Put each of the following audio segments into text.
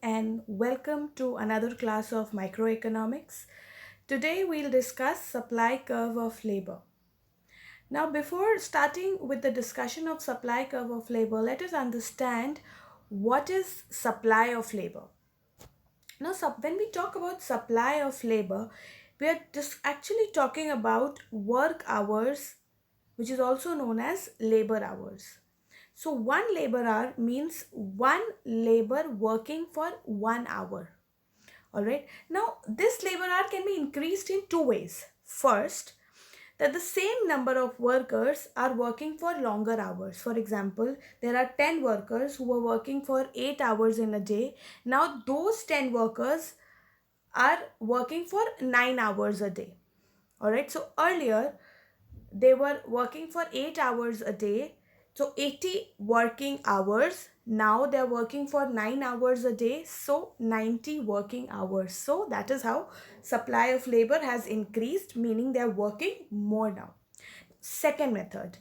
And welcome to another class of microeconomics. Today we'll discuss supply curve of labor. Now, before starting with the discussion of supply curve of labor, let us understand what is supply of labor. Now, when we talk about supply of labor, we are just actually talking about work hours, which is also known as labor hours. So, one labor hour means one labor working for 1 hour. All right. Now, this labor hour can be increased in two ways. First, that the same number of workers are working for longer hours. For example, there are 10 workers who are working for 8 hours in a day. Now, those 10 workers are working for 9 hours a day. All right. So, earlier they were working for 8 hours a day, so 80 working hours. Now they're working for 9 hours a day, so 90 working hours. So that is how supply of labor has increased, meaning they're working more now. Second method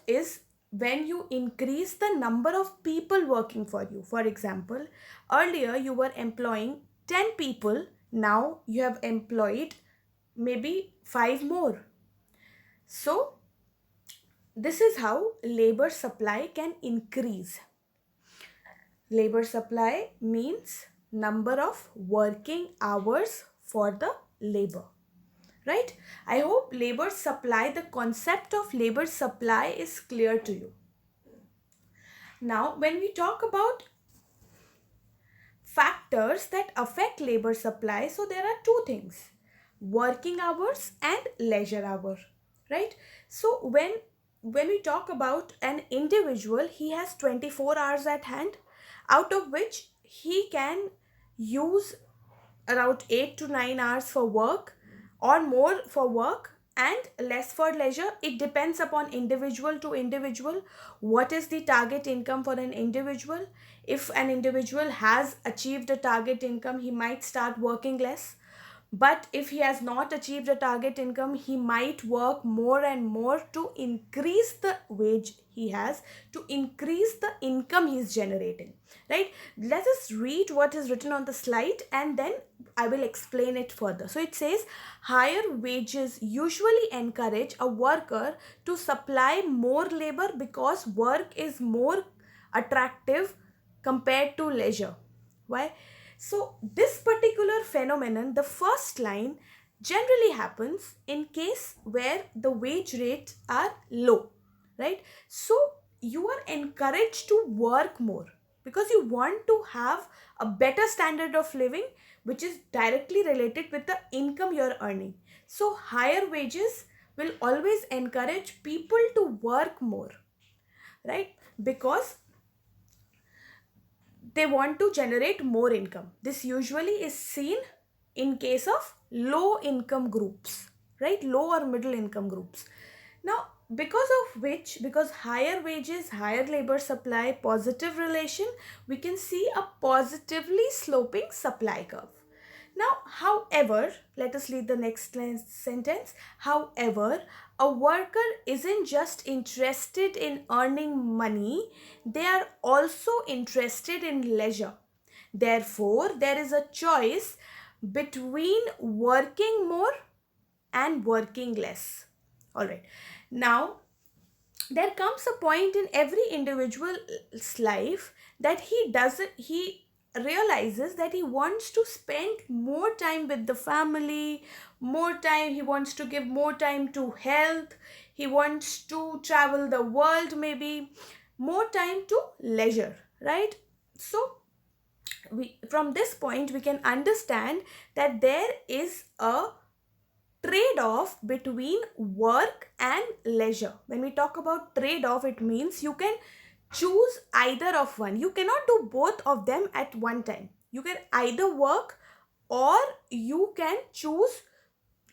is when you increase the number of people working for you. For example, earlier you were employing 10 people, now you have employed maybe 5 more. So, this is how labor supply can increase. Labor supply means number of working hours for the labor. Right? I hope labor supply, the concept of labor supply is clear to you. Now, when we talk about factors that affect labor supply, so there are two things: working hours and leisure hour, right? So when we talk about an individual, he has 24 hours at hand, out of which he can use around 8 to 9 hours for work, or more for work and less for leisure. It depends upon individual to individual. What is the target income for an individual? If an individual has achieved a target income, he might start working less. But if he has not achieved a target income, he might work more and more to increase the wage he has, to increase the income he is generating. Right? Let us read what is written on the slide and then I will explain it further. So it says, higher wages usually encourage a worker to supply more labor because work is more attractive compared to leisure. Why? So, this particular phenomenon, the first line, generally happens in case where the wage rates are low, right? So, you are encouraged to work more because you want to have a better standard of living, which is directly related with the income you're earning. So, higher wages will always encourage people to work more, right? Because they want to generate more income. This usually is seen in case of low income groups, right? Low or middle income groups. Now, because higher wages, higher labor supply, positive relation, we can see a positively sloping supply curve. Now, however, let us read the next sentence. However, a worker isn't just interested in earning money, they are also interested in leisure. Therefore, there is a choice between working more and working less. All right. Now, there comes a point in every individual's life that he realizes that he wants to spend more time with the family, more time, he wants to give more time to health, he wants to travel the world, maybe more time to leisure, right? So we, from this point we can understand that there is a trade off between work and leisure. When we talk about trade off, it means you can choose either of one. You cannot do both of them at one time. You can either work or you can choose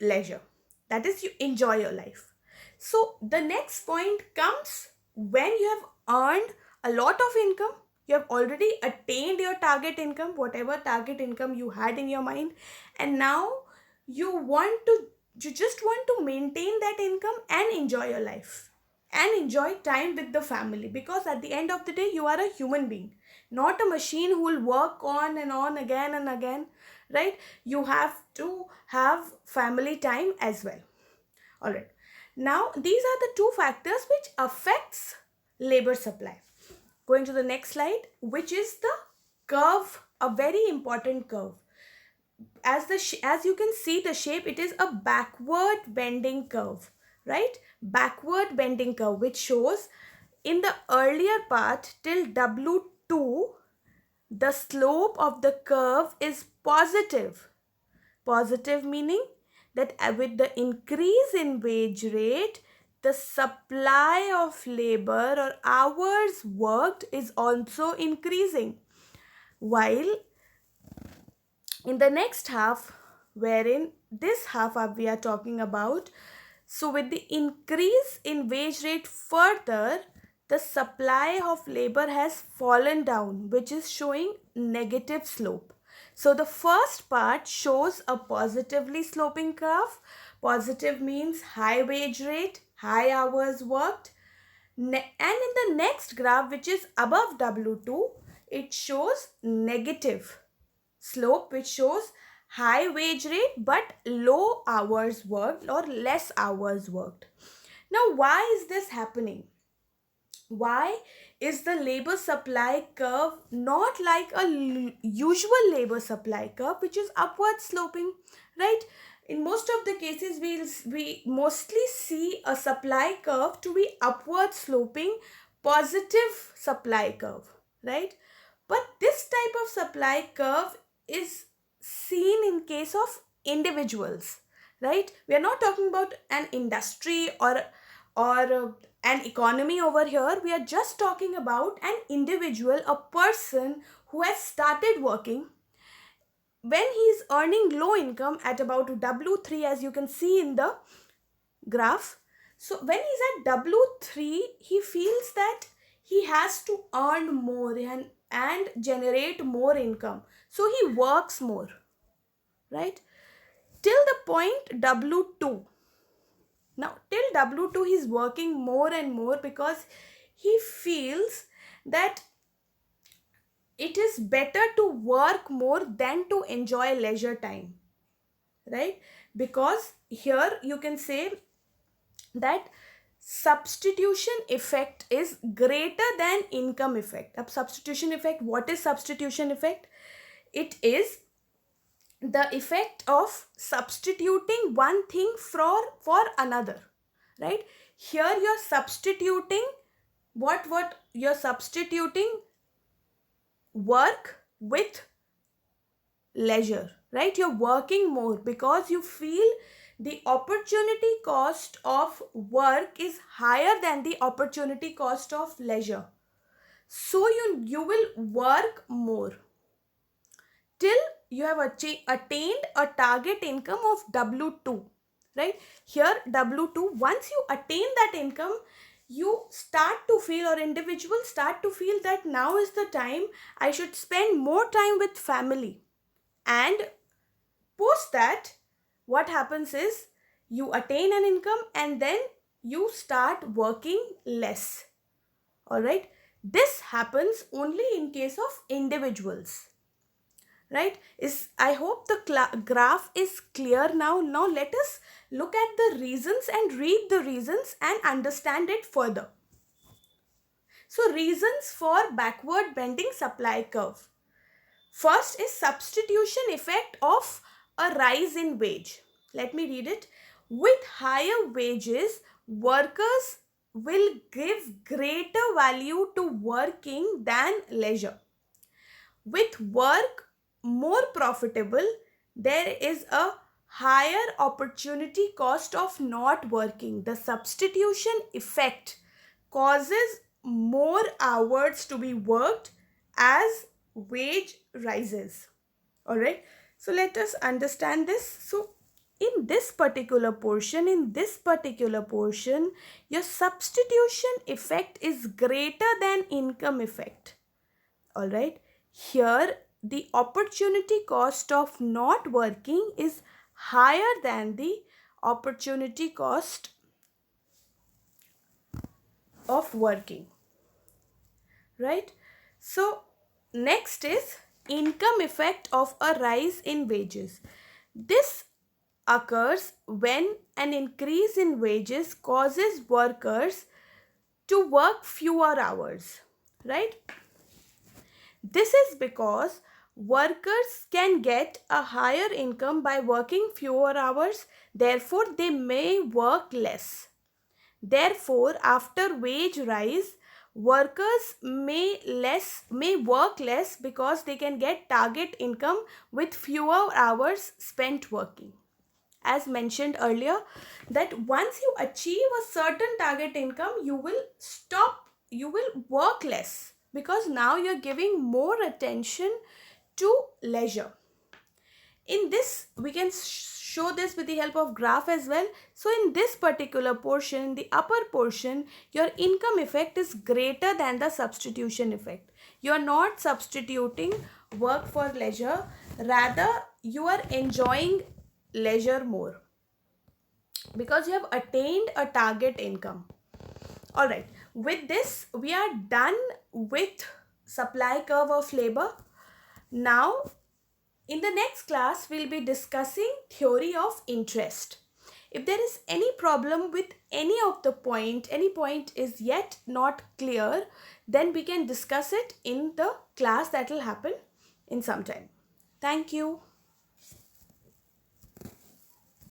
leisure. That is, you enjoy your life. So, the next point comes when you have earned a lot of income, you have already attained your target income, whatever target income you had in your mind, and now you want to you just want to maintain that income and enjoy your life and enjoy time with the family, because at the end of the day you are a human being. not a machine who will work on and on again and again, right? You have to have family time as well. All right. Now, these are the two factors which affects labor supply. Going to the next slide, which is the curve, a very important curve. As you can see the shape, it is a backward bending curve, right? Backward bending curve, which shows in the earlier part till W2, the slope of the curve is positive. Positive meaning that with the increase in wage rate, the supply of labor or hours worked is also increasing. While in the next half, wherein this half we are talking about, so with the increase in wage rate further, the supply of labor has fallen down, which is showing negative slope. So the first part shows a positively sloping curve. Positive means high wage rate, high hours worked. And in the next graph, which is above W2, it shows negative slope, which shows high wage rate but low hours worked or less hours worked. Now, why is this happening? Why is the labor supply curve not like a usual labor supply curve, which is upward sloping, right? In most of the cases, we mostly see a supply curve to be upward sloping, positive supply curve, right? But this type of supply curve is seen in case of individuals, right? We are not talking about an industry or an economy over here. We are just talking about an individual, a person who has started working. When he is earning low income at about W3, as you can see in the graph, so when he's at W3, he feels that he has to earn more and generate more income. So he works more, right? Till the point W2. Now, till W2, he's working more and more because he feels that it is better to work more than to enjoy leisure time, right? Because here you can say that substitution effect is greater than income effect. Ab substitution effect, what is substitution effect? It is the effect of substituting one thing for another, right? Here you're substituting what you're substituting work with leisure, right? You're working more because you feel the opportunity cost of work is higher than the opportunity cost of leisure, so you will work more till you have attained a target income of W2, right? Here W2, once you attain that income, you start to feel, or individuals start to feel, that now is the time I should spend more time with family. And post that, what happens is you attain an income and then you start working less. All right, this happens only in case of individuals, right? I hope the graph is clear now. Now let us look at the reasons and read the reasons and understand it further. So, reasons for backward bending supply curve. First is substitution effect of a rise in wage. Let me read it. With higher wages, workers will give greater value to working than leisure. With work more profitable, there is a higher opportunity cost of not working. The substitution effect causes more hours to be worked as wage rises. All right, so let us understand this. So in this particular portion, your substitution effect is greater than income effect. All right, here the opportunity cost of not working is higher than the opportunity cost of working, right? So next is income effect of a rise in wages. This occurs when an increase in wages causes workers to work fewer hours, right? This is because workers can get a higher income by working fewer hours, therefore, they may work less. Therefore, after wage rise, workers may work less because they can get target income with fewer hours spent working. As mentioned earlier, that once you achieve a certain target income, you will work less because now you're giving more attention to leisure. In this, we can show this with the help of graph as well. So in this particular portion, in the upper portion, your income effect is greater than the substitution effect. You are not substituting work for leisure, rather you are enjoying leisure more because you have attained a target income. All right, with this we are done with supply curve of labor. Now in the next class, we'll be discussing theory of interest. If there is any problem with any of the any point is yet not clear, then we can discuss it in the class that will happen in some time. Thank you.